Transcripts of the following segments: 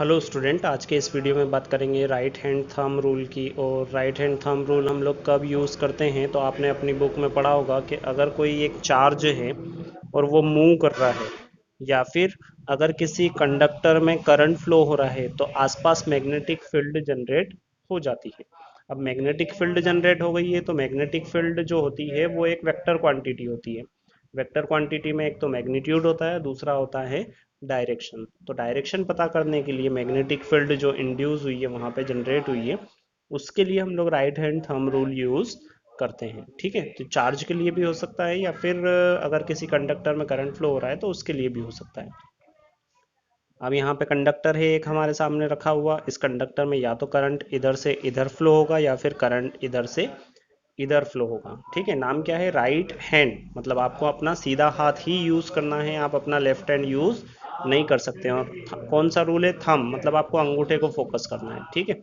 Hello student, आज के इस वीडियो में बात करेंगे राइट हैंड थंब रूल की। और राइट हैंड थंब रूल हम लोग कब यूज़ करते हैं, तो आपने अपनी बुक में पढ़ा होगा कि अगर कोई एक चार्ज है और वो मूव कर रहा है, या फिर अगर किसी कंडक्टर में करंट फ्लो हो रहा है तो आसपास मैग्नेटिक फील्ड जनरेट हो जाती है। अब मैग्नेटिक फील्ड जनरेट हो गई है तो मैग्नेटिक फील्ड जो होती है वो एक वेक्टर क्वांटिटी होती है। वेक्टर क्वांटिटी में एक तो मैग्नीट्यूड होता है, दूसरा होता है डायरेक्शन। तो डायरेक्शन पता करने के लिए मैग्नेटिक फील्ड जो इंड्यूस हुई है, वहां पे जनरेट हुई है, उसके लिए हम लोग right hand thumb rule use करते हैं। ठीक है, तो चार्ज के लिए भी हो सकता है, या फिर अगर किसी कंडक्टर में करंट फ्लो हो रहा है तो उसके लिए भी हो सकता है। अब यहाँ पे कंडक्टर है एक हमारे सामने रखा हुआ। इस कंडक्टर में या तो करंट इधर से इधर फ्लो होगा, या फिर करंट इधर से इधर फ्लो होगा। ठीक है, नाम क्या है? Right hand. मतलब आपको अपना सीधा हाथ ही यूज करना है, आप अपना लेफ्ट हैंड यूज नहीं कर सकते हैं। और कौन सा रूल है? थंब, मतलब आपको अंगूठे को फोकस करना है। ठीक है,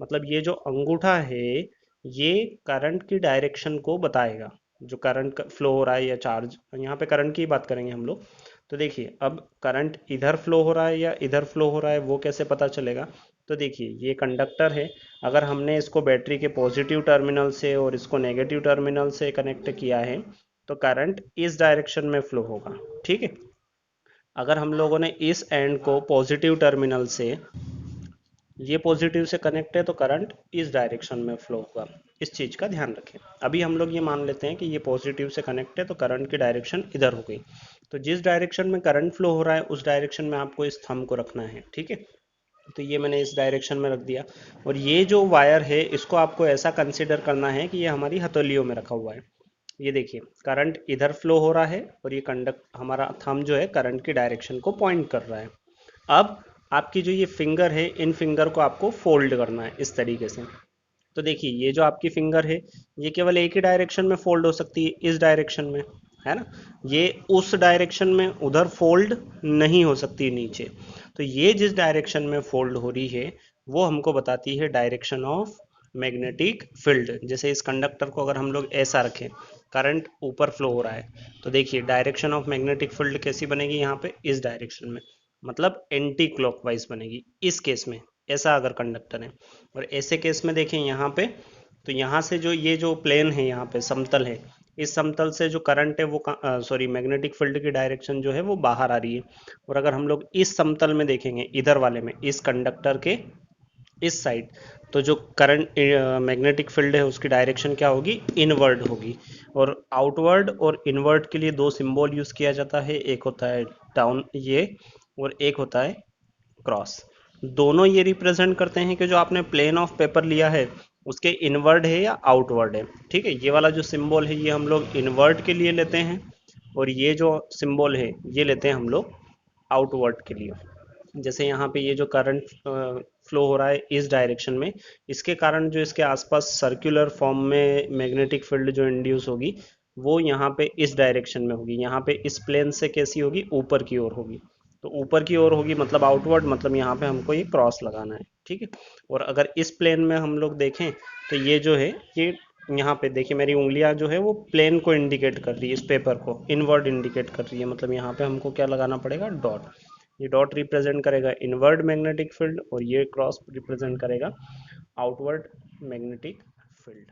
मतलब ये जो अंगूठा है ये करंट की डायरेक्शन को बताएगा, जो करंट फ्लो हो रहा है या चार्ज। यहाँ पे करंट की बात करेंगे हम लोग। तो देखिए, अब करंट इधर फ्लो हो रहा है या इधर फ्लो हो रहा है वो कैसे पता चलेगा? तो देखिए, ये कंडक्टर है। अगर हमने इसको बैटरी के पॉजिटिव टर्मिनल से और इसको नेगेटिव टर्मिनल से कनेक्ट किया है तो करंट इस डायरेक्शन में फ्लो होगा। ठीक है, अगर हम लोगों ने इस एंड को पॉजिटिव टर्मिनल से, ये पॉजिटिव से कनेक्ट है, तो करंट इस डायरेक्शन में फ्लो होगा। इस चीज़ का ध्यान रखें। अभी हम लोग ये मान लेते हैं कि ये पॉजिटिव से कनेक्ट है तो करंट की डायरेक्शन इधर हो गई। तो जिस डायरेक्शन में करंट फ्लो हो रहा है उस डायरेक्शन में आपको इस थंब को रखना है। ठीक है, तो ये मैंने इस डायरेक्शन में रख दिया। और ये जो वायर है इसको आपको ऐसा कंसिडर करना है कि ये हमारी हथेलियों में रखा हुआ है। ये देखिए, करंट इधर फ्लो हो रहा है और ये कंडक्ट हमारा थंब जो है करंट की डायरेक्शन को पॉइंट कर रहा है। अब आपकी जो ये फिंगर है, इन फिंगर को आपको फोल्ड करना है इस तरीके से। तो देखिए, ये जो आपकी फिंगर है ये केवल एक ही डायरेक्शन में फोल्ड हो सकती है, इस डायरेक्शन में, है ना। ये उस डायरेक्शन में उधर फोल्ड नहीं हो सकती नीचे। तो ये जिस डायरेक्शन में फोल्ड हो रही है वो हमको बताती है डायरेक्शन ऑफ मैग्नेटिक फील्ड। जैसे इस कंडक्टर को अगर हम लोग ऐसा रखें, करंट ऊपर फ्लो हो रहा है, तो देखिए डायरेक्शन ऑफ मैग्नेटिक फील्ड कैसी बनेगी? यहाँ पे इस डायरेक्शन में, मतलब एंटी क्लॉकवाइज बनेगी इस केस में। ऐसा अगर कंडक्टर है, और ऐसे केस में देखें यहाँ पे, तो यहाँ से जो ये जो प्लेन है, यहाँ पे समतल है, इस समतल से जो करंट है वो सॉरी मैग्नेटिक फील्ड की डायरेक्शन जो है वो बाहर आ रही है। और अगर हम लोग इस समतल में देखेंगे, इधर वाले में, इस कंडक्टर के इस साइड, तो जो करंट मैग्नेटिक फील्ड है उसकी डायरेक्शन क्या होगी? इनवर्ड होगी। और आउटवर्ड और इनवर्ड के लिए दो सिंबल यूज किया जाता है, एक होता है डाउन ये, और एक होता है क्रॉस। दोनों ये रिप्रेजेंट करते हैं कि जो आपने प्लेन ऑफ पेपर लिया है उसके इनवर्ड है या आउटवर्ड है। ठीक है, ये वाला जो सिंबल है ये हम लोग इनवर्ड के लिए लेते हैं, और ये जो सिंबल है ये लेते हैं हम लोग आउटवर्ड के लिए। जैसे यहाँ पे ये जो करंट फ्लो हो रहा है इस डायरेक्शन में, इसके कारण जो इसके आसपास सर्कुलर फॉर्म में मैग्नेटिक फील्ड जो इंड्यूस होगी वो यहाँ पे इस डायरेक्शन में होगी। यहाँ पे इस प्लेन से कैसी होगी? ऊपर की ओर होगी। तो ऊपर की ओर होगी मतलब आउटवर्ड, मतलब यहाँ पे हमको ये क्रॉस लगाना है। ठीक है, और अगर इस प्लेन में हम लोग देखें तो ये जो है ये, यहाँ पे देखिए मेरी उंगलियां जो है वो प्लेन को इंडिकेट कर रही है, इस पेपर को इनवर्ड इंडिकेट कर रही है। मतलब यहाँ पे हमको क्या लगाना पड़ेगा? डॉट। ये डॉट रिप्रेजेंट करेगा इनवर्ड मैग्नेटिक फील्ड और ये क्रॉस रिप्रेजेंट करेगा आउटवर्ड मैग्नेटिक फील्ड।